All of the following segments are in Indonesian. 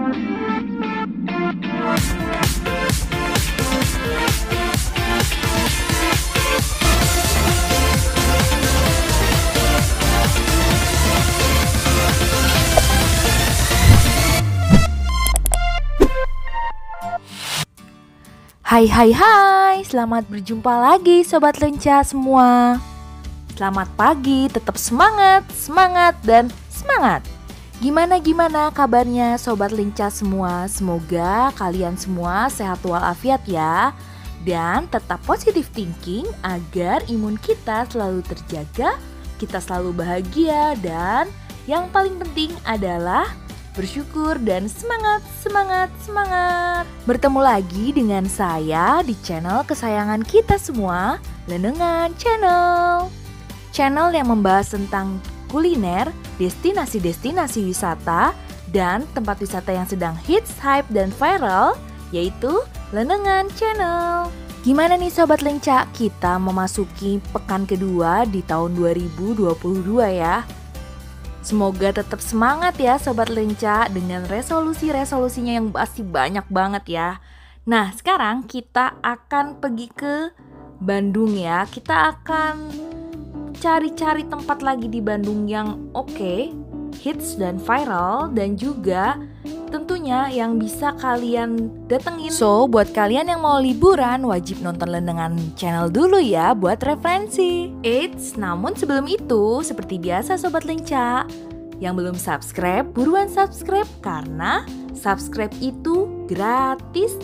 Hai, selamat berjumpa lagi Sobat Lenca semua. Selamat pagi, tetap semangat, dan semangat. Gimana kabarnya Sobat Lenca semua? Semoga kalian semua sehat walafiat ya. Dan tetap positive thinking agar imun kita selalu terjaga, kita selalu bahagia, dan yang paling penting adalah bersyukur dan semangat. Bertemu lagi dengan saya di channel kesayangan kita semua, Lenengan Channel. Channel yang membahas tentang kuliner, destinasi-destinasi wisata, dan tempat wisata yang sedang hits, hype, dan viral, yaitu Lenengan Channel. Gimana nih Sobat Lenca, kita memasuki pekan kedua di tahun 2022 ya. Semoga tetap semangat ya Sobat Lenca dengan resolusinya yang pasti banyak banget ya. Nah sekarang kita akan pergi ke Bandung ya. Kita akan cari-cari tempat lagi di Bandung yang oke, hits dan viral, dan juga tentunya yang bisa kalian datengin. So buat kalian yang mau liburan wajib nonton Lenengan Channel dulu ya buat referensi. Eits, namun sebelum itu seperti biasa Sobat Lenca, yang belum subscribe buruan subscribe karena subscribe itu gratis.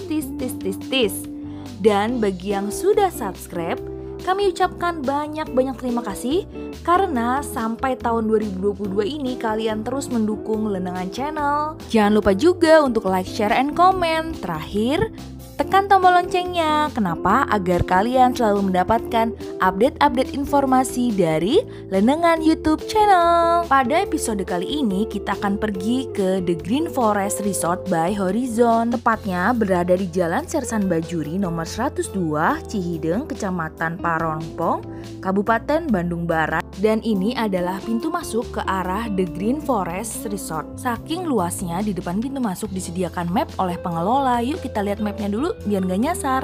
Dan bagi yang sudah subscribe, kami ucapkan banyak terima kasih karena sampai tahun 2022 ini kalian terus mendukung Lenengan Channel. Jangan lupa juga untuk like, share, and comment. Terakhir, tekan tombol loncengnya. Kenapa? Agar kalian selalu mendapatkan update informasi dari Lenengan YouTube Channel. Pada episode kali ini kita akan pergi ke The Green Forest Resort by Horizon. Tepatnya berada di Jalan Sersan Bajuri nomor 102, Cihideng, Kecamatan Parongpong, Kabupaten Bandung Barat. Dan ini adalah pintu masuk ke arah The Green Forest Resort. Saking luasnya, di depan pintu masuk disediakan map oleh pengelola. Yuk kita lihat mapnya dulu biar gak nyasar.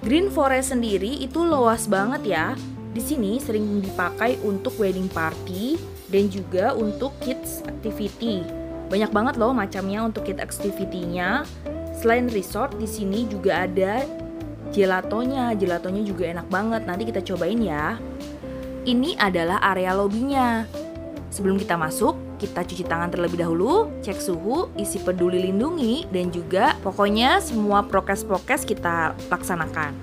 Green Forest sendiri itu luas banget ya. Di sini sering dipakai untuk wedding party dan juga untuk kids activity. Banyak banget loh macamnya untuk kids activity-nya. Selain resort, di sini juga ada gelatonya juga enak banget. Nanti kita cobain ya. Ini adalah area lobbynya. Sebelum kita masuk, kita cuci tangan terlebih dahulu, cek suhu, isi peduli lindungi, dan juga pokoknya semua prokes kita laksanakan.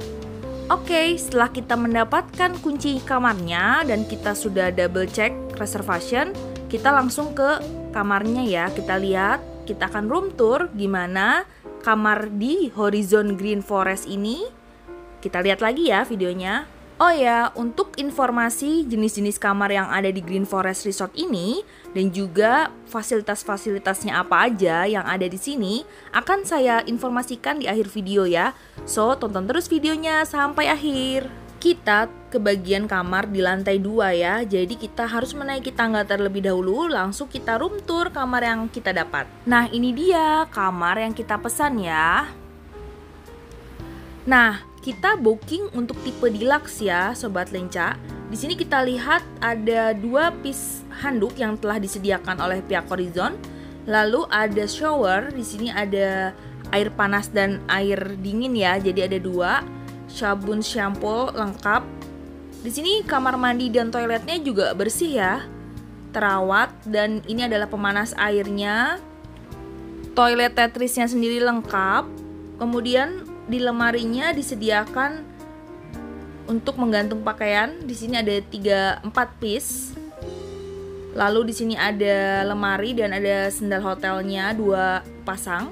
Oke, setelah kita mendapatkan kunci kamarnya dan kita sudah double check reservation, kita langsung ke kamarnya ya. Kita lihat, kita akan room tour gimana kamar di Horizon Green Forest ini. Kita lihat lagi ya videonya. Oh ya, untuk informasi jenis-jenis kamar yang ada di Green Forest Resort ini dan juga fasilitas-fasilitasnya apa aja yang ada di sini akan saya informasikan di akhir video ya. So, tonton terus videonya sampai akhir. Kita ke bagian kamar di lantai 2 ya. Jadi kita harus menaiki tangga terlebih dahulu, langsung kita room tour kamar yang kita dapat. Nah, ini dia kamar yang kita pesan ya. Nah, kita booking untuk tipe deluxe ya Sobat Lenca. Di sini kita lihat ada 2 piece handuk yang telah disediakan oleh pihak Horizon. Lalu ada shower, di sini ada air panas dan air dingin ya. Jadi ada 2. Sabun shampoo lengkap. Di sini kamar mandi dan toiletnya juga bersih ya. Terawat, dan ini adalah pemanas airnya. Toilet Tetrisnya sendiri lengkap. Kemudian di lemarinya disediakan untuk menggantung pakaian. Di sini ada 4 piece. Lalu di sini ada lemari dan ada sendal hotelnya 2 pasang.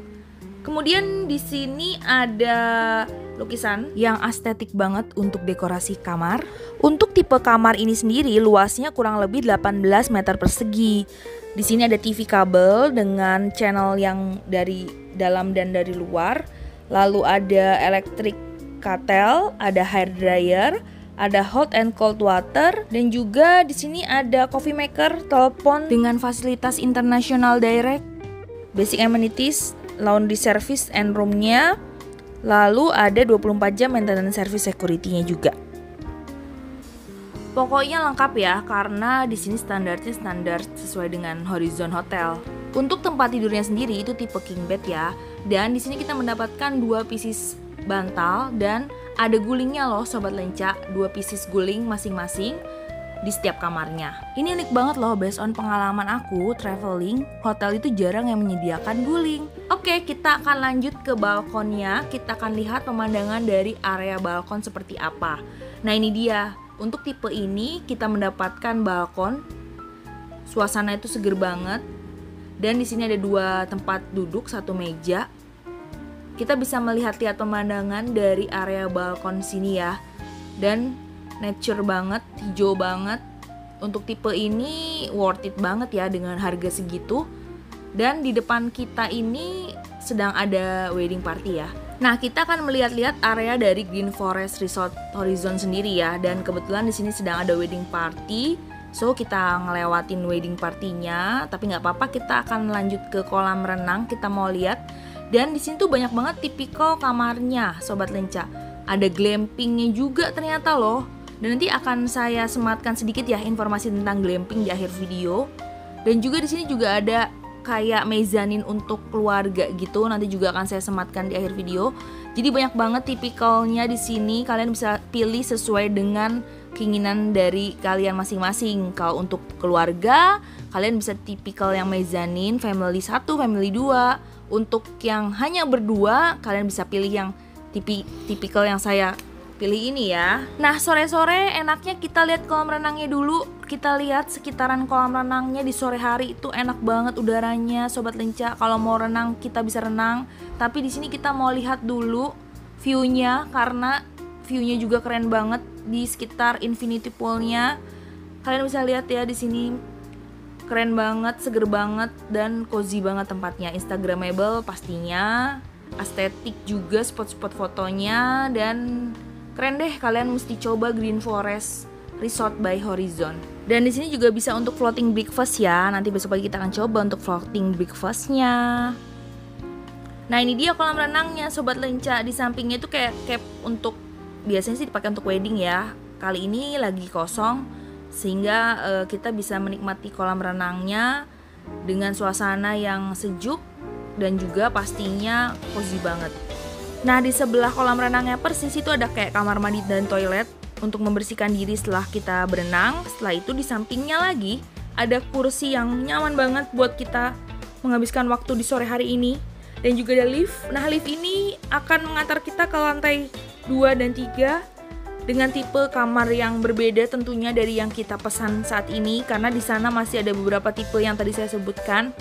Kemudian di sini ada lukisan yang estetik banget untuk dekorasi kamar. Untuk tipe kamar ini sendiri luasnya kurang lebih 18 meter persegi. Di sini ada TV kabel dengan channel yang dari dalam dan dari luar. Lalu ada electric kettle, ada hair dryer, ada hot and cold water, dan juga di sini ada coffee maker, telepon dengan fasilitas international direct, basic amenities, laundry service and room-nya, lalu ada 24 jam maintenance service security-nya juga. Pokoknya lengkap ya, karena di sini standarnya standar sesuai dengan Horizon Hotel. Untuk tempat tidurnya sendiri itu tipe king bed ya, dan di sini kita mendapatkan 2 pieces bantal dan ada gulingnya loh Sobat Lenca, 2 pieces guling masing-masing di setiap kamarnya. Ini unik banget loh, based on pengalaman aku traveling, hotel itu jarang yang menyediakan guling. Oke, kita akan lanjut ke balkonnya, kita akan lihat pemandangan dari area balkon seperti apa. Nah ini dia, untuk tipe ini kita mendapatkan balkon, suasana itu seger banget, dan di sini ada 2 tempat duduk, 1 meja. Kita bisa melihat-lihat pemandangan dari area balkon sini ya, dan nature banget, hijau banget. Untuk tipe ini worth it banget ya dengan harga segitu. Dan di depan kita ini sedang ada wedding party ya. Nah, kita akan melihat-lihat area dari Green Forest Resort Horizon sendiri ya. Dan kebetulan di sini sedang ada wedding party. So, kita ngelewatin wedding partinya, tapi nggak apa-apa, kita akan lanjut ke kolam renang, kita mau lihat. Dan di sini tuh banyak banget tipikal kamarnya, Sobat Lenca. Ada glampingnya juga ternyata loh. Dan nanti akan saya sematkan sedikit ya informasi tentang glamping di akhir video. Dan juga di sini juga ada kayak mezanin untuk keluarga gitu. Nanti juga akan saya sematkan di akhir video. Jadi banyak banget tipikalnya di sini. Kalian bisa pilih sesuai dengan keinginan dari kalian masing-masing. Kalau untuk keluarga, kalian bisa tipikal yang mezanin, family 1, family 2. Untuk yang hanya berdua, kalian bisa pilih yang tipikal yang saya pilih ini ya. Nah, sore-sore enaknya kita lihat kolam renangnya dulu. Kita lihat sekitaran kolam renangnya di sore hari itu enak banget udaranya, Sobat Lenca. Kalau mau renang kita bisa renang, tapi di sini kita mau lihat dulu view-nya, karena view-nya juga keren banget di sekitar infinity pool-nya. Kalian bisa lihat ya di sini. Keren banget, seger banget, dan cozy banget tempatnya. Instagramable pastinya, estetik juga spot-spot fotonya, dan keren deh, kalian mesti coba Green Forest Resort by Horizon. Dan di sini juga bisa untuk floating breakfast ya. Nanti besok pagi kita akan coba untuk floating breakfastnya. Nah ini dia kolam renangnya, Sobat Lenca. Di sampingnya itu kayak cap untuk, biasanya sih dipakai untuk wedding ya. Kali ini lagi kosong, sehingga kita bisa menikmati kolam renangnya dengan suasana yang sejuk dan juga pastinya cozy banget. Nah di sebelah kolam renangnya persis itu ada kayak kamar mandi dan toilet untuk membersihkan diri setelah kita berenang. Setelah itu di sampingnya lagi ada kursi yang nyaman banget buat kita menghabiskan waktu di sore hari ini. Dan juga ada lift. Nah lift ini akan mengantar kita ke lantai 2 dan 3 dengan tipe kamar yang berbeda tentunya dari yang kita pesan saat ini, karena di sana masih ada beberapa tipe yang tadi saya sebutkan.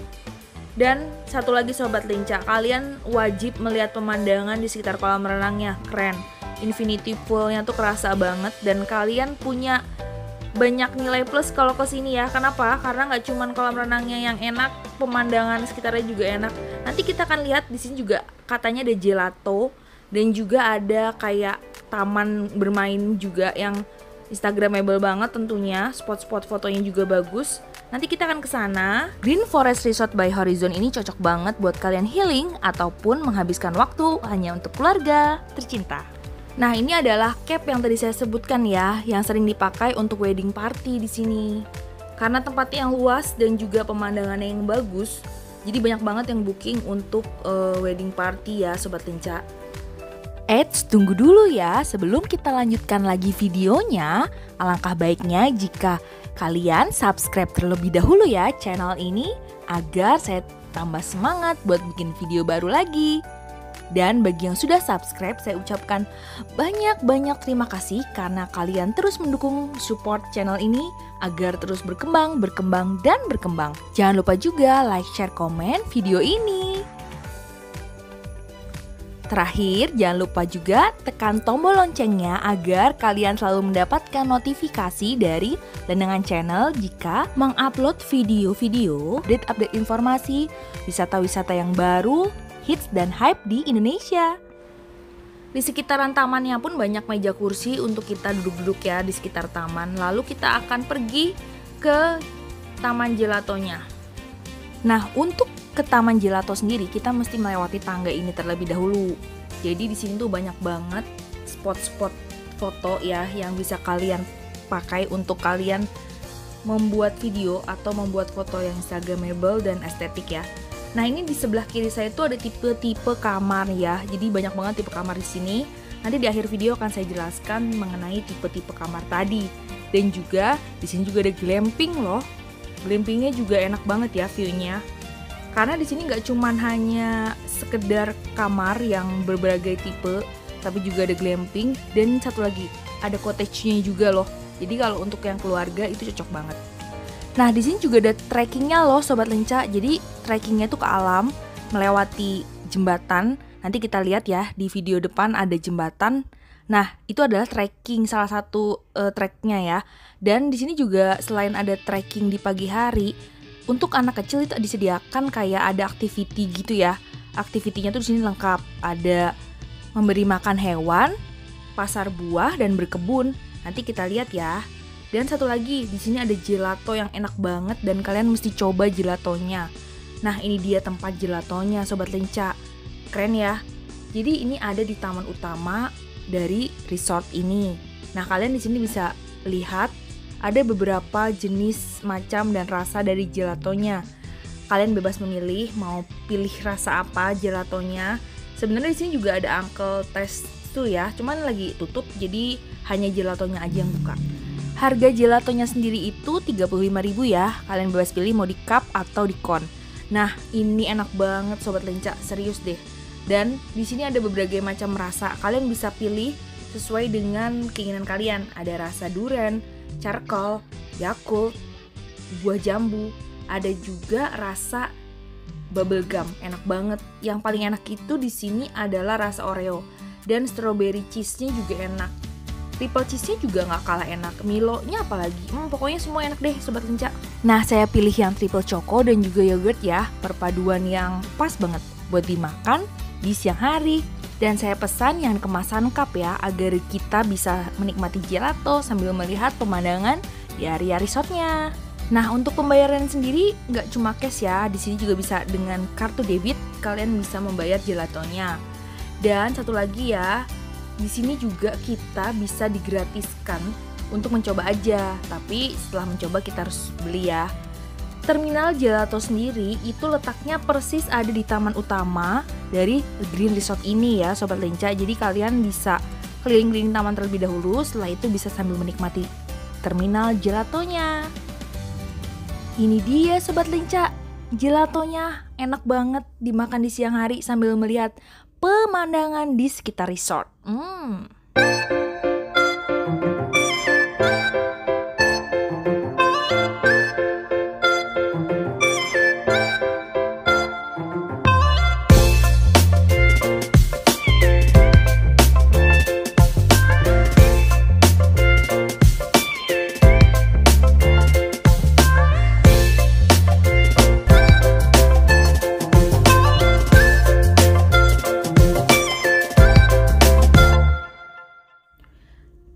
Dan satu lagi Sobat Lenca, kalian wajib melihat pemandangan di sekitar kolam renangnya, keren. Infinity pool-nya tuh kerasa banget, dan kalian punya banyak nilai plus kalau kesini ya. Kenapa? Karena nggak cuma kolam renangnya yang enak, pemandangan sekitarnya juga enak. Nanti kita akan lihat di sini juga katanya ada gelato, dan juga ada kayak taman bermain juga yang Instagramable banget tentunya. Spot-spot fotonya juga bagus. Nanti kita akan ke sana. Green Forest Resort by Horizon ini cocok banget buat kalian healing ataupun menghabiskan waktu hanya untuk keluarga tercinta. Nah, ini adalah cap yang tadi saya sebutkan ya, yang sering dipakai untuk wedding party di sini. Karena tempatnya yang luas dan juga pemandangannya yang bagus, jadi banyak banget yang booking untuk wedding party ya, Sobat Lenca. Eits, tunggu dulu ya, sebelum kita lanjutkan lagi videonya, alangkah baiknya jika kalian subscribe terlebih dahulu ya channel ini, agar saya tambah semangat buat bikin video baru lagi. Dan bagi yang sudah subscribe, saya ucapkan banyak-banyak terima kasih karena kalian terus mendukung support channel ini agar terus berkembang, dan berkembang. Jangan lupa juga like, share, komen video ini. Terakhir, jangan lupa juga tekan tombol loncengnya agar kalian selalu mendapatkan notifikasi dari Lenengan Channel jika mengupload video-video, update informasi, wisata-wisata yang baru, hits dan hype di Indonesia. Di sekitaran tamannya pun banyak meja kursi untuk kita duduk-duduk ya di sekitar taman. Lalu kita akan pergi ke Taman Gelatonya. Nah, untuk ke Taman Gelato sendiri kita mesti melewati tangga ini terlebih dahulu. Jadi di sini tuh banyak banget spot-spot foto ya yang bisa kalian pakai untuk kalian membuat video atau membuat foto yang instagramable dan estetik ya. Nah, ini di sebelah kiri saya itu ada tipe-tipe kamar ya. Jadi banyak banget tipe kamar di sini. Nanti di akhir video akan saya jelaskan mengenai tipe-tipe kamar tadi. Dan juga di sini juga ada glamping loh. Glampingnya juga enak banget ya view-nya. Karena di sini nggak cuman hanya sekedar kamar yang berbagai tipe, tapi juga ada glamping dan satu lagi ada cottage-nya juga loh. Jadi kalau untuk yang keluarga itu cocok banget. Nah, di sini juga ada trekkingnya loh Sobat Lenca. Jadi trekkingnya tuh ke alam, melewati jembatan. Nanti kita lihat ya di video depan ada jembatan. Nah, itu adalah trekking salah satu treknya ya. Dan di sini juga selain ada trekking di pagi hari, untuk anak kecil itu disediakan kayak ada activity gitu ya. Aktivitinya tuh di sini lengkap. Ada memberi makan hewan, pasar buah dan berkebun. Nanti kita lihat ya. Dan satu lagi, di sini ada gelato yang enak banget dan kalian mesti coba gelatonya. Nah, ini dia tempat gelatonya Sobat Lenca. Keren ya. Jadi ini ada di taman utama dari resort ini. Nah, kalian di sini bisa lihat ada beberapa jenis macam dan rasa dari gelatonya. Kalian bebas memilih mau pilih rasa apa gelatonya. Sebenarnya di sini juga ada Uncle Test tuh ya, cuman lagi tutup jadi hanya gelatonya aja yang buka. Harga gelatonya sendiri itu 35.000 ya. Kalian bebas pilih mau di cup atau di cone. Nah, ini enak banget Sobat Lenca, serius deh. Dan di sini ada berbagai macam rasa. Kalian bisa pilih sesuai dengan keinginan kalian. Ada rasa durian, charcoal, yakult, buah jambu. Ada juga rasa bubble gum, enak banget. Yang paling enak itu di sini adalah rasa Oreo dan strawberry cheese-nya juga enak. Triple cheese-nya juga nggak kalah enak. Milo-nya apalagi, pokoknya semua enak deh Sobat Lenca. Nah, saya pilih yang triple choco dan juga yogurt ya. Perpaduan yang pas banget buat dimakan di siang hari. Dan saya pesan yang kemasan cup ya, agar kita bisa menikmati gelato sambil melihat pemandangan di area resortnya. Nah, untuk pembayaran sendiri nggak cuma cash ya, di sini juga bisa dengan kartu debit kalian bisa membayar gelatonya. Dan satu lagi ya, di sini juga kita bisa digratiskan untuk mencoba aja, tapi setelah mencoba kita harus beli ya. Terminal Gelato sendiri itu letaknya persis ada di taman utama dari Green Resort ini ya Sobat Lenca. Jadi kalian bisa keliling-keliling taman terlebih dahulu, setelah itu bisa sambil menikmati terminal gelatonya. Ini dia Sobat Lenca, gelatonya enak banget dimakan di siang hari sambil melihat pemandangan di sekitar resort.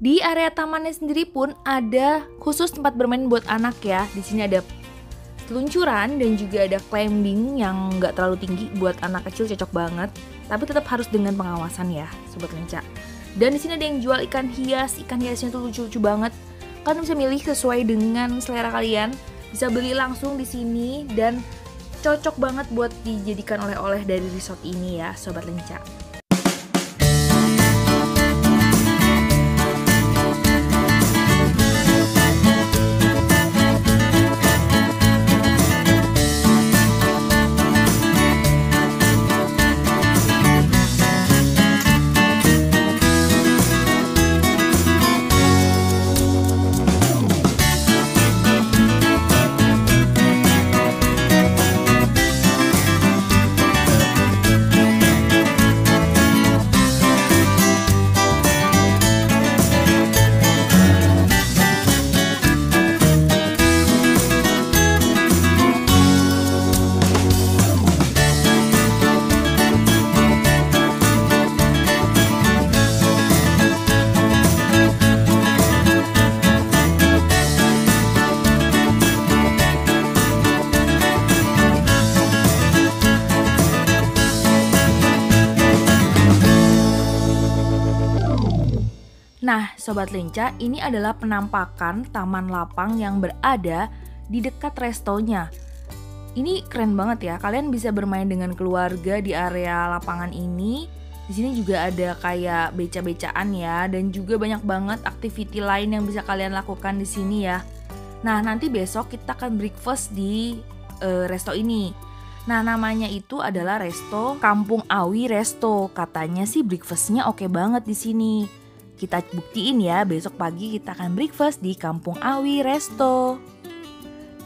Di area tamannya sendiri pun ada khusus tempat bermain buat anak ya. Di sini ada seluncuran dan juga ada climbing yang nggak terlalu tinggi, buat anak kecil cocok banget. Tapi tetap harus dengan pengawasan ya, Sobat Lenca. Dan di sini ada yang jual ikan hias. Ikan hiasnya tuh lucu-lucu banget. Kalian bisa milih sesuai dengan selera kalian. Bisa beli langsung di sini dan cocok banget buat dijadikan oleh-oleh dari resort ini ya, Sobat Lenca. Nah, Sobat Lenca, ini adalah penampakan taman lapang yang berada di dekat restonya. Ini keren banget ya, kalian bisa bermain dengan keluarga di area lapangan ini. Di sini juga ada kayak beca-becaan ya, dan juga banyak banget activity lain yang bisa kalian lakukan di sini ya. Nah, nanti besok kita akan breakfast di resto ini. Nah, namanya itu adalah Resto Kampung Awi Resto. Katanya sih breakfastnya oke banget di sini. Kita buktiin ya, besok pagi kita akan breakfast di Kampung Awi Resto.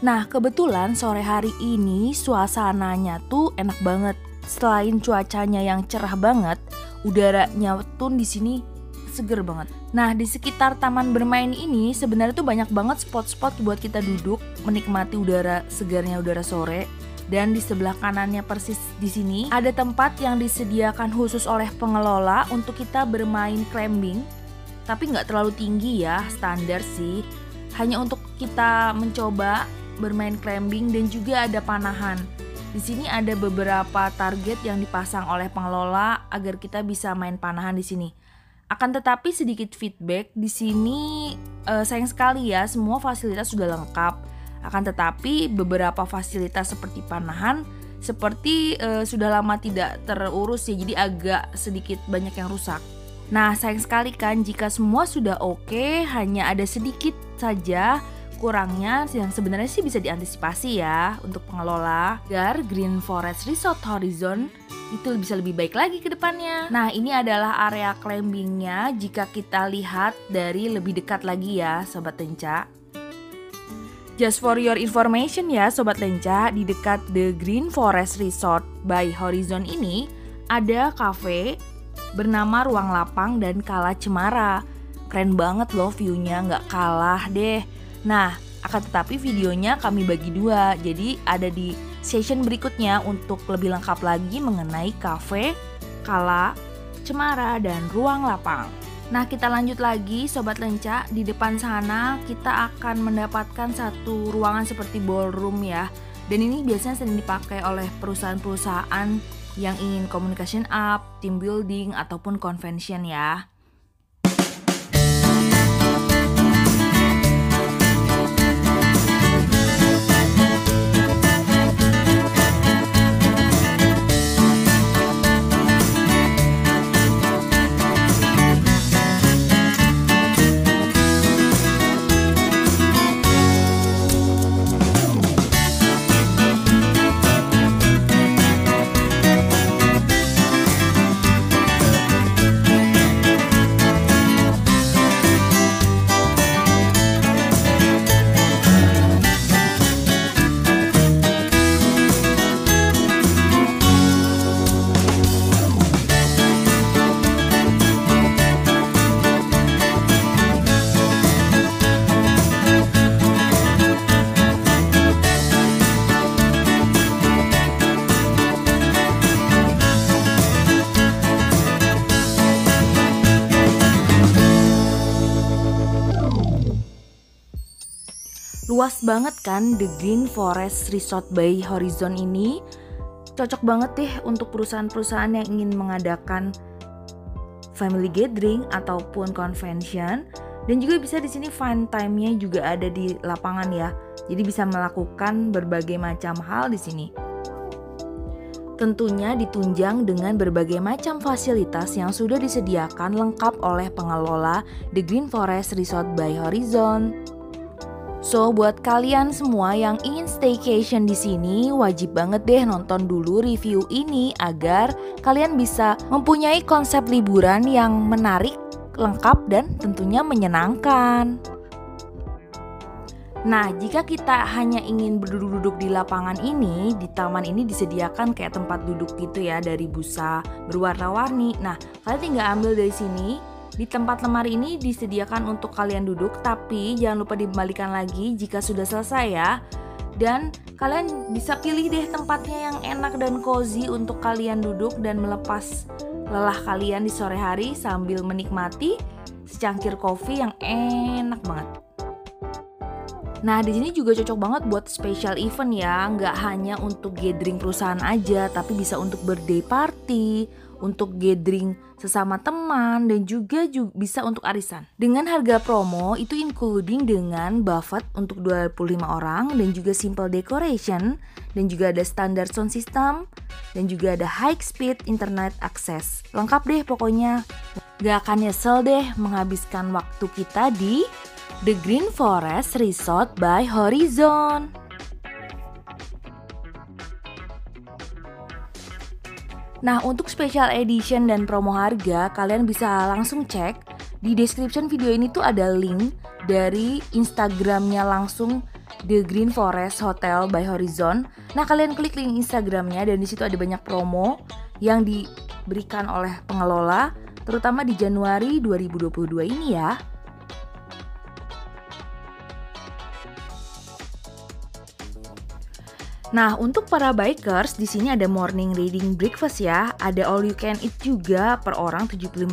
Nah, kebetulan sore hari ini suasananya tuh enak banget. Selain cuacanya yang cerah banget, udaranya pun di sini seger banget. Nah, di sekitar taman bermain ini sebenarnya tuh banyak banget spot-spot buat kita duduk, menikmati udara segarnya udara sore. Dan di sebelah kanannya persis di sini ada tempat yang disediakan khusus oleh pengelola untuk kita bermain climbing. Tapi nggak terlalu tinggi ya, standar sih. Hanya untuk kita mencoba bermain climbing dan juga ada panahan. Di sini ada beberapa target yang dipasang oleh pengelola agar kita bisa main panahan di sini. Akan tetapi sedikit feedback, di sini sayang sekali ya, semua fasilitas sudah lengkap. Akan tetapi beberapa fasilitas seperti panahan seperti sudah lama tidak terurus ya, jadi agak sedikit banyak yang rusak. Nah, sayang sekali kan jika semua sudah oke, hanya ada sedikit saja kurangnya yang sebenarnya sih bisa diantisipasi ya untuk pengelola agar Green Forest Resort Horizon itu bisa lebih baik lagi ke depannya. Nah, ini adalah area climbingnya jika kita lihat dari lebih dekat lagi ya Sobat Lenca. Just for your information ya Sobat Lenca, di dekat The Green Forest Resort by Horizon ini ada cafe bernama Ruang Lapang dan Kala Cemara. Keren banget loh view-nya, nggak kalah deh. Nah, akan tetapi videonya kami bagi dua, jadi ada di session berikutnya untuk lebih lengkap lagi mengenai cafe, Kala Cemara, dan Ruang Lapang. Nah, kita lanjut lagi Sobat Lenca. Di depan sana kita akan mendapatkan satu ruangan seperti ballroom ya. Dan ini biasanya sering dipakai oleh perusahaan-perusahaan yang ingin communication up, team building, ataupun convention ya. Luas banget kan The Green Forest Resort by Horizon ini. Cocok banget deh untuk perusahaan-perusahaan yang ingin mengadakan family gathering ataupun convention. Dan juga bisa di sini fun time-nya juga ada di lapangan ya. Jadi bisa melakukan berbagai macam hal di sini. Tentunya ditunjang dengan berbagai macam fasilitas yang sudah disediakan lengkap oleh pengelola The Green Forest Resort by Horizon. So, buat kalian semua yang ingin staycation di sini, wajib banget deh nonton dulu review ini agar kalian bisa mempunyai konsep liburan yang menarik, lengkap, dan tentunya menyenangkan. Nah, jika kita hanya ingin berduduk-duduk di lapangan ini, di taman ini disediakan kayak tempat duduk gitu ya dari busa berwarna-warni. Nah, kalian tinggal ambil dari sini. Di tempat lemari ini disediakan untuk kalian duduk, tapi jangan lupa dikembalikan lagi jika sudah selesai ya. Dan kalian bisa pilih deh tempatnya yang enak dan cozy untuk kalian duduk dan melepas lelah kalian di sore hari sambil menikmati secangkir kopi yang enak banget. Nah, di sini juga cocok banget buat special event ya, nggak hanya untuk gathering perusahaan aja, tapi bisa untuk birthday party, untuk gathering sesama teman, dan juga bisa untuk arisan. Dengan harga promo itu including dengan buffet untuk 25 orang, dan juga simple decoration, dan juga ada standar sound system, dan juga ada high speed internet access. Lengkap deh pokoknya. Gak akan nyesel deh menghabiskan waktu kita di The Green Forest Resort by Horizon. Nah, untuk special edition dan promo harga, kalian bisa langsung cek di description video ini tuh ada link dari Instagramnya langsung The Green Forest Hotel by Horizon. Nah, kalian klik link Instagramnya dan di situ ada banyak promo yang diberikan oleh pengelola, terutama di Januari 2022 ini ya. Nah, untuk para bikers di sini ada morning reading breakfast ya, ada all you can eat juga per orang 75.000.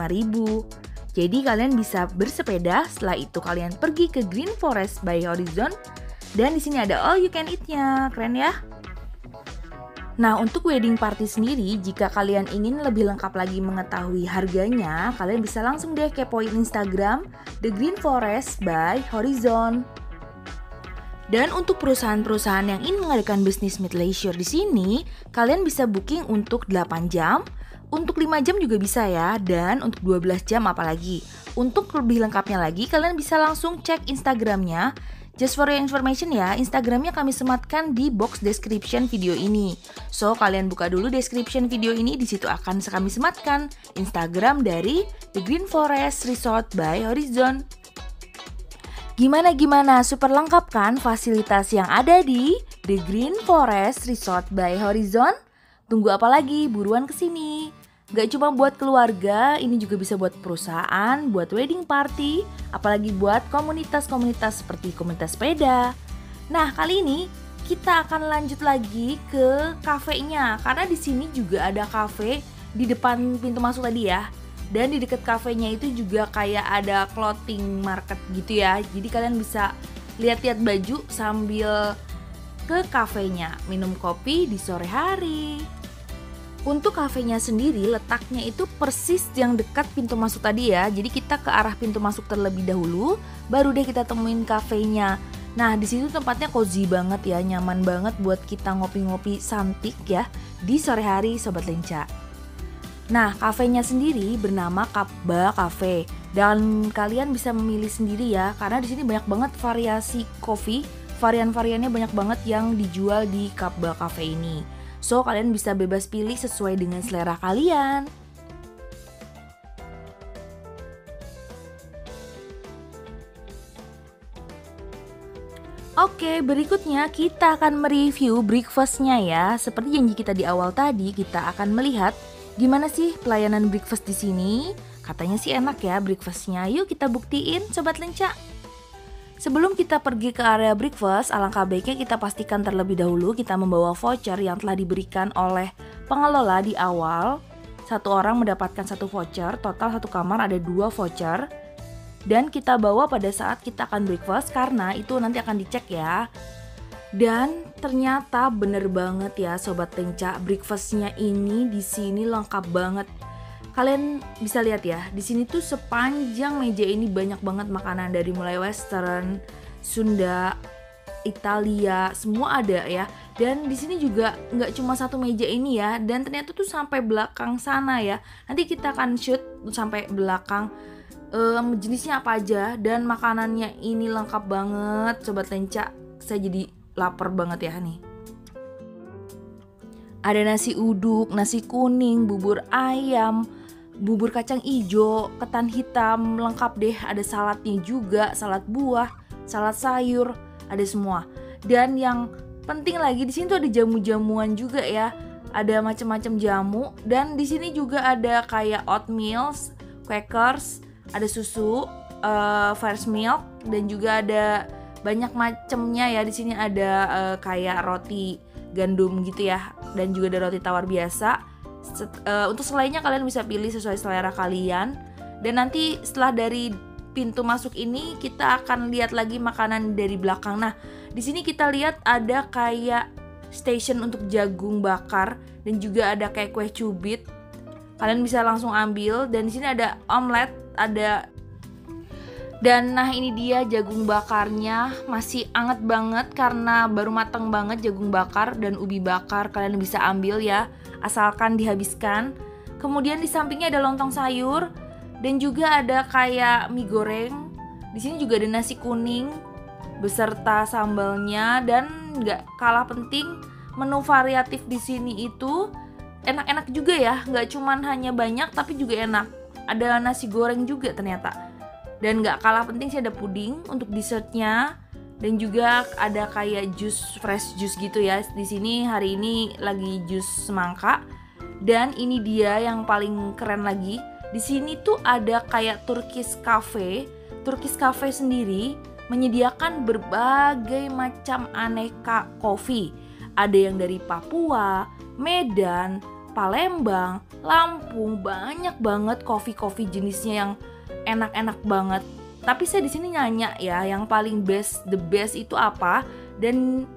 Jadi kalian bisa bersepeda, setelah itu kalian pergi ke Green Forest by Horizon dan di sini ada all you can eat-nya. Keren ya? Nah, untuk wedding party sendiri, jika kalian ingin lebih lengkap lagi mengetahui harganya, kalian bisa langsung deh kepoin Instagram The Green Forest by Horizon. Dan untuk perusahaan-perusahaan yang ingin mengadakan bisnis mid leisure di sini, kalian bisa booking untuk 8 jam, untuk 5 jam juga bisa ya, dan untuk 12 jam apalagi. Untuk lebih lengkapnya lagi, kalian bisa langsung cek Instagramnya. Just for your information ya, Instagramnya kami sematkan di box description video ini. So, kalian buka dulu description video ini, di situ akan kami sematkan Instagram dari The Green Forest Resort by Horizon. Gimana, super lengkap kan fasilitas yang ada di The Green Forest Resort by Horizon? Tunggu apa lagi, buruan kesini. Gak cuma buat keluarga, ini juga bisa buat perusahaan, buat wedding party, apalagi buat komunitas-komunitas seperti komunitas sepeda. Nah, kali ini kita akan lanjut lagi ke kafenya, karena di sini juga ada kafe di depan pintu masuk tadi ya. Dan di dekat kafenya itu juga kayak ada clothing market gitu ya. Jadi kalian bisa lihat-lihat baju sambil ke kafenya, minum kopi di sore hari. Untuk kafenya sendiri letaknya itu persis yang dekat pintu masuk tadi ya. Jadi kita ke arah pintu masuk terlebih dahulu, baru deh kita temuin kafenya. Nah, di situ tempatnya cozy banget ya, nyaman banget buat kita ngopi-ngopi santik ya di sore hari Sobat Lenca. Nah, kafenya sendiri bernama Kabba Cafe dan kalian bisa memilih sendiri ya, karena di sini banyak banget variasi kopi, varian-variannya banyak banget yang dijual di Kabba Cafe ini. So, kalian bisa bebas pilih sesuai dengan selera kalian. Oke, berikutnya kita akan mereview breakfast-nya ya. Seperti janji kita di awal tadi, kita akan melihat gimana sih pelayanan breakfast di sini? Katanya sih enak ya breakfast-nya. Yuk kita buktiin Sobat Lenca. Sebelum kita pergi ke area breakfast, alangkah baiknya kita pastikan terlebih dahulu kita membawa voucher yang telah diberikan oleh pengelola di awal. Satu orang mendapatkan satu voucher, total satu kamar ada 2 voucher. Dan kita bawa pada saat kita akan breakfast karena itu nanti akan dicek ya. Dan ternyata bener banget ya Sobat Lenca, breakfastnya ini di sini lengkap banget. Kalian bisa lihat ya, di sini tuh sepanjang meja ini banyak banget makanan dari mulai Western, Sunda, Italia, semua ada ya. Dan di sini juga nggak cuma satu meja ini ya, dan ternyata tuh sampai belakang sana ya. Nanti kita akan shoot sampai belakang jenisnya apa aja dan makanannya ini lengkap banget Sobat Lenca. Saya jadi lapar banget ya nih. Ada nasi uduk, nasi kuning, bubur ayam, bubur kacang ijo, ketan hitam, lengkap deh. Ada saladnya juga, salad buah, salad sayur, ada semua. Dan yang penting lagi di sini tuh ada jamu-jamuan juga ya. Ada macam-macam jamu dan di sini juga ada kayak oatmeal, Quakers, ada susu, fresh milk dan juga ada banyak macemnya ya. Di sini ada kayak roti gandum gitu ya, dan juga ada roti tawar biasa. Untuk selainnya kalian bisa pilih sesuai selera kalian. Dan nanti setelah dari pintu masuk ini kita akan lihat lagi makanan dari belakang. Nah, di sini kita lihat ada kayak station untuk jagung bakar dan juga ada kayak kue cubit. Kalian bisa langsung ambil, dan di sini ada omelet, dan nah ini dia jagung bakarnya, masih anget banget karena baru matang banget jagung bakar dan ubi bakar. Kalian bisa ambil ya, asalkan dihabiskan. Kemudian di sampingnya ada lontong sayur dan juga ada kayak mie goreng. Di sini juga ada nasi kuning beserta sambalnya, dan nggak kalah penting menu variatif di sini itu enak-enak juga ya. Nggak cuman hanya banyak tapi juga enak. Ada nasi goreng juga ternyata. Dan gak kalah penting sih ada puding untuk dessertnya, dan juga ada kayak fresh juice gitu ya. Di sini hari ini lagi jus semangka. Dan ini dia yang paling keren lagi. Di sini tuh ada kayak Turkish Cafe. Turkish Cafe sendiri menyediakan berbagai macam aneka kopi. Ada yang dari Papua, Medan, Palembang, Lampung, banyak banget kopi-kopi jenisnya yang enak-enak banget. Tapi saya di sini nanya ya, yang paling the best itu apa? Dan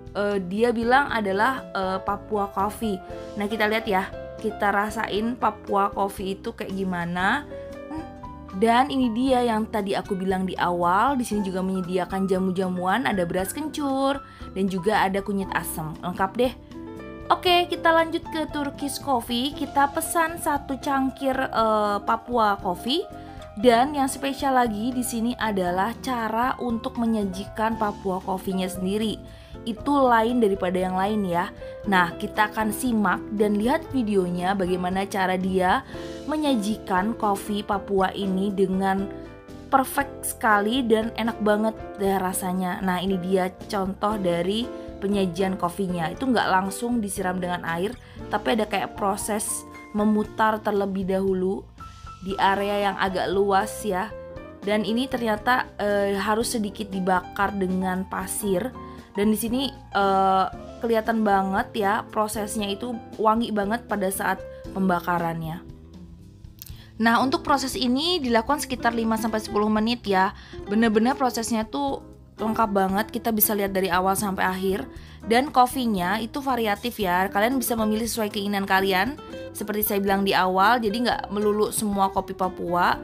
dia bilang adalah Papua Coffee. Nah, kita lihat ya, kita rasain Papua Coffee itu kayak gimana. Dan ini dia yang tadi aku bilang di awal, di sini juga menyediakan jamu-jamuan, ada beras kencur dan juga ada kunyit asam. Lengkap deh. Oke, kita lanjut ke Turkish Coffee. Kita pesan 1 cangkir Papua Coffee. Dan yang spesial lagi di sini adalah cara untuk menyajikan Papua Coffee-nya sendiri. Itu lain daripada yang lain ya. Nah, kita akan simak dan lihat videonya bagaimana cara dia menyajikan kopi Papua ini dengan perfect sekali dan enak banget deh rasanya. Nah, ini dia contoh dari penyajian kopinya. Itu nggak langsung disiram dengan air, tapi ada kayak proses memutar terlebih dahulu di area yang agak luas ya. Dan ini ternyata harus sedikit dibakar dengan pasir. Dan di sini kelihatan banget ya, prosesnya itu wangi banget pada saat pembakarannya. Nah, untuk proses ini dilakukan sekitar 5-10 menit ya. Bener-bener prosesnya tuh lengkap banget, kita bisa lihat dari awal sampai akhir. Dan kopinya itu variatif ya, kalian bisa memilih sesuai keinginan kalian. Seperti saya bilang di awal, jadi nggak melulu semua kopi Papua.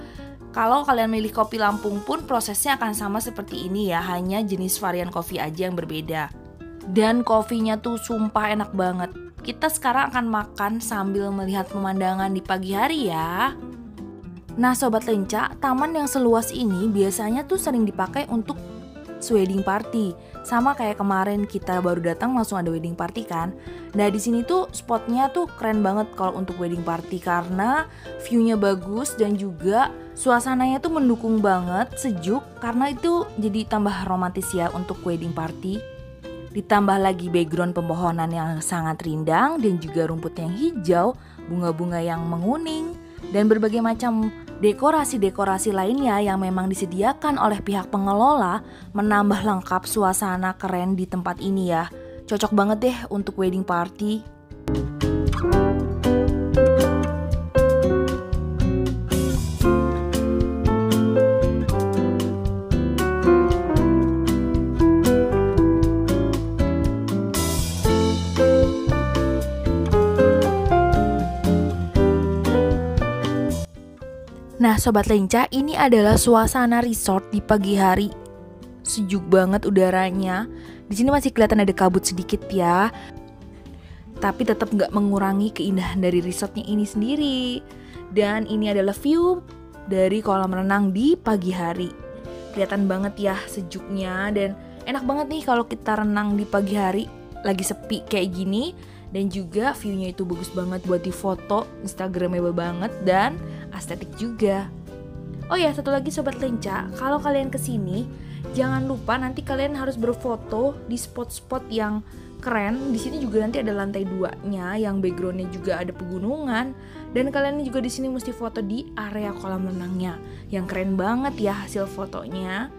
Kalau kalian milih kopi Lampung pun prosesnya akan sama seperti ini ya, hanya jenis varian kopi aja yang berbeda. Dan kopinya tuh sumpah enak banget. Kita sekarang akan makan sambil melihat pemandangan di pagi hari ya. Nah Sobat Lenca, taman yang seluas ini biasanya tuh sering dipakai untuk wedding party. Sama kayak kemarin kita baru datang langsung ada wedding party kan. Nah di sini tuh spotnya tuh keren banget kalau untuk wedding party karena view-nya bagus dan juga suasananya tuh mendukung banget, sejuk, karena itu jadi tambah romantis ya untuk wedding party. Ditambah lagi background pepohonan yang sangat rindang dan juga rumput yang hijau, bunga-bunga yang menguning, dan berbagai macam dekorasi-dekorasi lainnya yang memang disediakan oleh pihak pengelola menambah lengkap suasana keren di tempat ini ya. Cocok banget deh untuk wedding party. Nah Sobat Lenca, ini adalah suasana resort di pagi hari. Sejuk banget udaranya. Di sini masih kelihatan ada kabut sedikit ya. Tapi tetap nggak mengurangi keindahan dari resortnya ini sendiri. Dan ini adalah view dari kolam renang di pagi hari. Kelihatan banget ya sejuknya, dan enak banget nih kalau kita renang di pagi hari lagi sepi kayak gini. Dan juga view-nya itu bagus banget buat difoto, instagramable banget dan estetik juga. Oh ya, satu lagi Sobat Lenca, kalau kalian kesini jangan lupa nanti kalian harus berfoto di spot-spot yang keren. Di sini juga nanti ada lantai 2-nya yang backgroundnya juga ada pegunungan, dan kalian juga di sini mesti foto di area kolam renangnya yang keren banget ya hasil fotonya.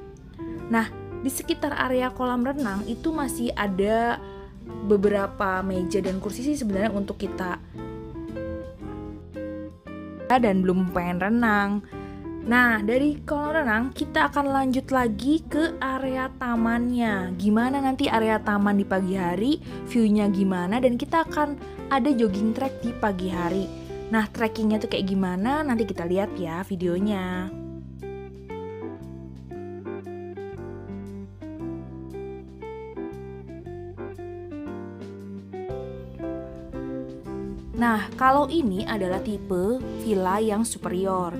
Nah, di sekitar area kolam renang itu masih ada beberapa meja dan kursi sih sebenarnya untuk kita dan belum pengen renang. Nah, dari kolam renang kita akan lanjut lagi ke area tamannya. Gimana nanti area taman di pagi hari, view-nya gimana, dan kita akan ada jogging track di pagi hari. Nah, trekkingnya tuh kayak gimana, nanti kita lihat ya videonya. Nah, kalau ini adalah tipe villa yang superior.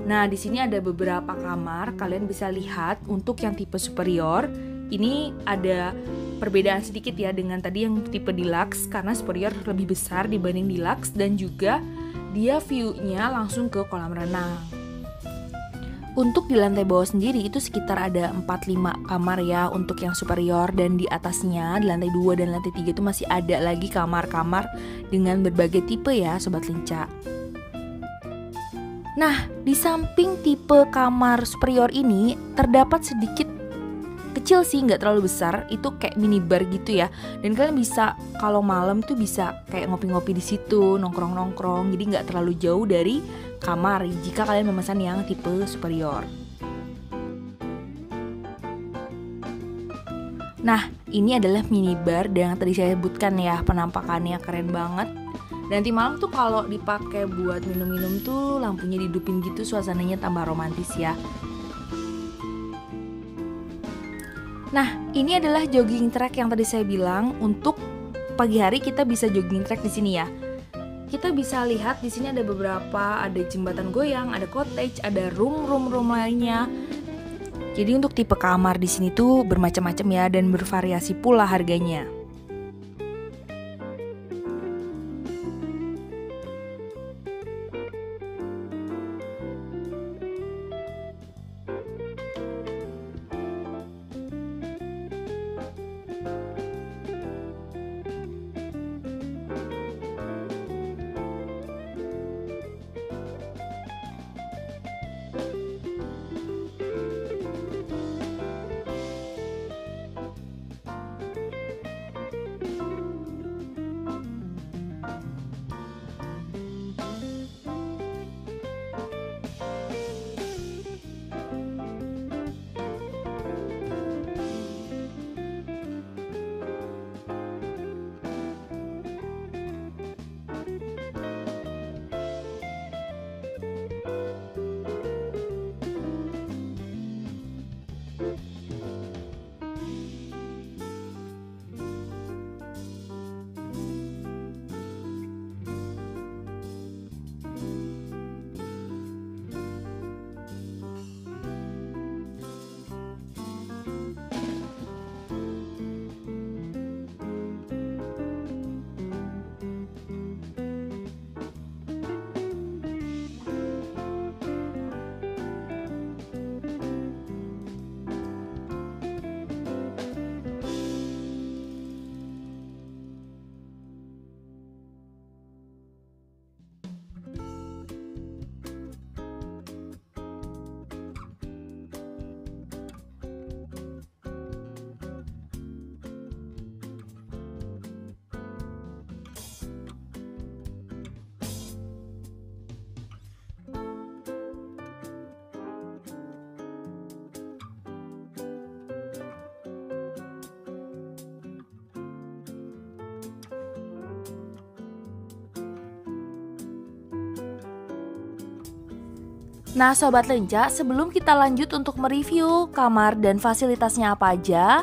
Nah, di sini ada beberapa kamar, kalian bisa lihat untuk yang tipe superior. Ini ada perbedaan sedikit ya dengan tadi yang tipe deluxe, karena superior lebih besar dibanding deluxe dan juga dia view-nya langsung ke kolam renang. Untuk di lantai bawah sendiri itu sekitar ada 4-5 kamar ya untuk yang superior, dan di atasnya di lantai 2 dan lantai 3 itu masih ada lagi kamar-kamar dengan berbagai tipe ya Sobat Lenca. Nah, di samping tipe kamar superior ini terdapat sedikit kecil sih, nggak terlalu besar, itu kayak minibar gitu ya. Dan kalian bisa kalau malam tuh bisa kayak ngopi-ngopi di situ, nongkrong-nongkrong. Jadi nggak terlalu jauh dari kamar jika kalian memesan yang tipe superior. Nah, ini adalah minibar dan yang tadi saya sebutkan ya, penampakannya keren banget. Dan nanti malam tuh kalau dipakai buat minum-minum tuh lampunya dihidupin gitu, suasananya tambah romantis ya. Nah, ini adalah jogging track yang tadi saya bilang. Untuk pagi hari kita bisa jogging track di sini ya. Kita bisa lihat di sini ada beberapa, ada jembatan goyang, ada cottage, ada room lainnya. Jadi untuk tipe kamar di sini tuh bermacam-macam ya dan bervariasi pula harganya. Nah Sobat Lenca, sebelum kita lanjut untuk mereview kamar dan fasilitasnya apa aja,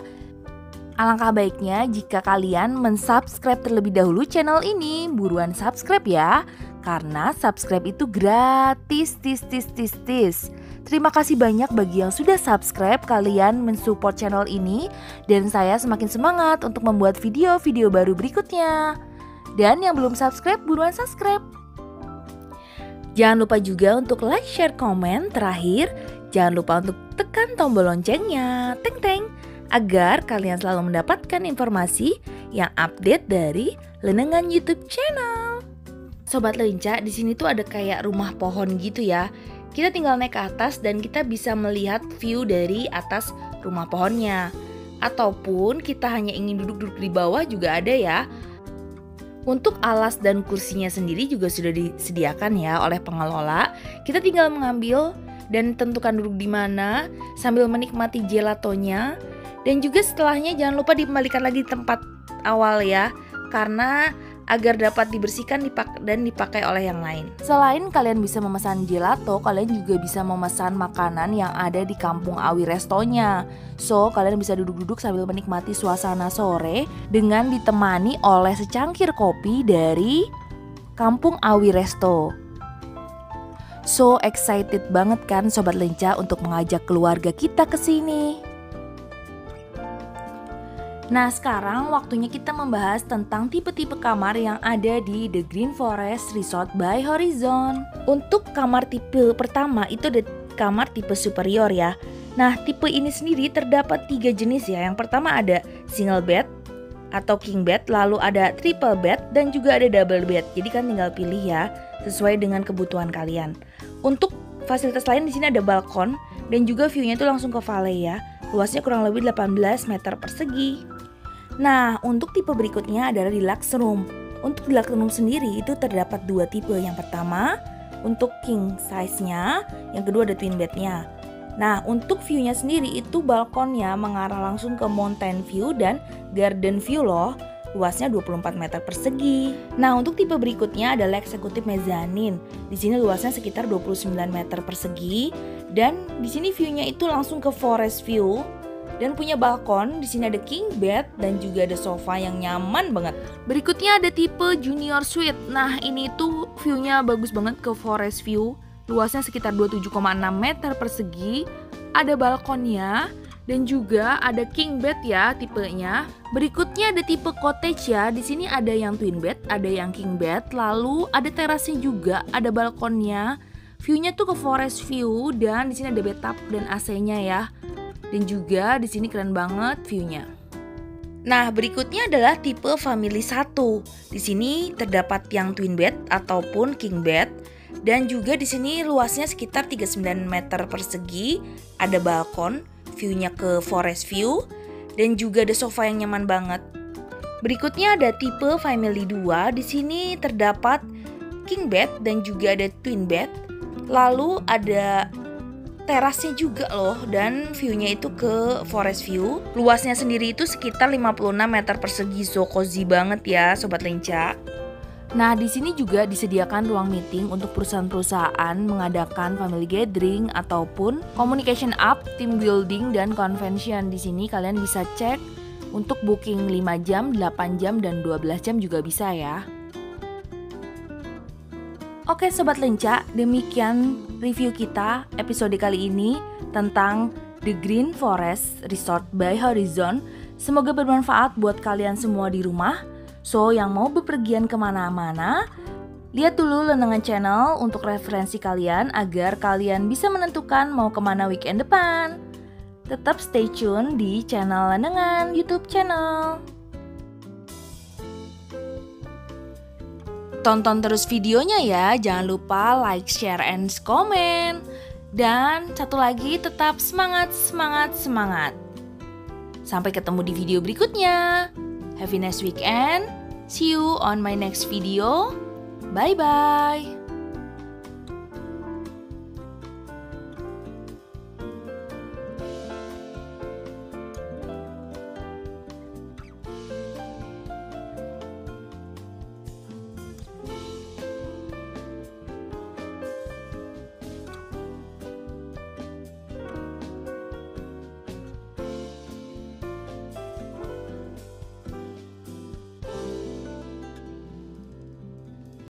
alangkah baiknya jika kalian mensubscribe terlebih dahulu channel ini. Buruan subscribe ya, karena subscribe itu gratis. Terima kasih banyak bagi yang sudah subscribe, kalian mensupport channel ini, dan saya semakin semangat untuk membuat video-video baru berikutnya. Dan yang belum subscribe, buruan subscribe. Jangan lupa juga untuk like, share, komen. Terakhir, jangan lupa untuk tekan tombol loncengnya, teng, agar kalian selalu mendapatkan informasi yang update dari Lenengan YouTube channel. Sobat Lenca, di sini tuh ada kayak rumah pohon gitu ya. Kita tinggal naik ke atas dan kita bisa melihat view dari atas rumah pohonnya. Ataupun kita hanya ingin duduk-duduk di bawah juga ada ya. Untuk alas dan kursinya sendiri juga sudah disediakan ya oleh pengelola. Kita tinggal mengambil dan tentukan duduk di mana sambil menikmati gelatonya. Dan juga setelahnya jangan lupa dikembalikan lagi di tempat awal ya, karena agar dapat dibersihkan dan dipakai oleh yang lain. Selain kalian bisa memesan gelato, kalian juga bisa memesan makanan yang ada di Kampung Awi Restonya. So, kalian bisa duduk-duduk sambil menikmati suasana sore dengan ditemani oleh secangkir kopi dari Kampung Awi Resto. So excited banget kan Sobat Lenca untuk mengajak keluarga kita ke sini. Nah, sekarang waktunya kita membahas tentang tipe-tipe kamar yang ada di The Green Forest Resort by Horizon. Untuk kamar tipe pertama itu ada kamar tipe superior ya. Nah, tipe ini sendiri terdapat 3 jenis ya. Yang pertama ada single bed atau king bed, lalu ada triple bed dan juga ada double bed. Jadi kan tinggal pilih ya sesuai dengan kebutuhan kalian. Untuk fasilitas lain di sini ada balkon dan juga view-nya itu langsung ke valley ya. Luasnya kurang lebih 18 meter persegi. Nah, untuk tipe berikutnya adalah deluxe room. Untuk deluxe room sendiri itu terdapat 2 tipe. Yang pertama untuk king size-nya, yang kedua ada twin bed-nya. Nah, untuk view-nya sendiri itu balkonnya mengarah langsung ke mountain view dan garden view loh. Luasnya 24 meter persegi. Nah, untuk tipe berikutnya adalah eksekutif mezzanine. Di sini luasnya sekitar 29 meter persegi dan di sini view-nya itu langsung ke forest view. Dan punya balkon, di sini ada king bed dan juga ada sofa yang nyaman banget. Berikutnya ada tipe junior suite. Nah, ini tuh view-nya bagus banget ke forest view. Luasnya sekitar 27,6 meter persegi. Ada balkonnya dan juga ada king bed ya tipenya. Berikutnya ada tipe cottage ya. Di sini ada yang twin bed, ada yang king bed, lalu ada terasnya juga, ada balkonnya. View-nya tuh ke forest view dan di sini ada bathtub dan AC-nya ya. Dan juga di sini keren banget view-nya. Nah, berikutnya adalah tipe family 1. Di sini terdapat yang twin bed ataupun king bed dan juga di sini luasnya sekitar 39 meter persegi, ada balkon, view-nya ke forest view dan juga ada sofa yang nyaman banget. Berikutnya ada tipe family 2. Di sini terdapat king bed dan juga ada twin bed. Lalu ada terasnya juga loh dan view-nya itu ke forest view. Luasnya sendiri itu sekitar 56 meter persegi, so cozy banget ya Sobat Lenca. Nah, di sini juga disediakan ruang meeting untuk perusahaan-perusahaan mengadakan family gathering ataupun communication up, team building dan convention. Di sini kalian bisa cek untuk booking 5 jam, 8 jam dan 12 jam juga bisa ya. Oke Sobat Lenca, demikian review kita episode kali ini tentang The Green Forest Resort by Horizon. Semoga bermanfaat buat kalian semua di rumah. So, yang mau bepergian kemana-mana, lihat dulu Lenengan Channel untuk referensi kalian agar kalian bisa menentukan mau kemana weekend depan. Tetap stay tune di channel Lenengan YouTube channel. Tonton terus videonya ya, jangan lupa like, share, and comment. Dan satu lagi, tetap semangat, semangat, semangat. Sampai ketemu di video berikutnya. Have a nice weekend. See you on my next video. Bye-bye.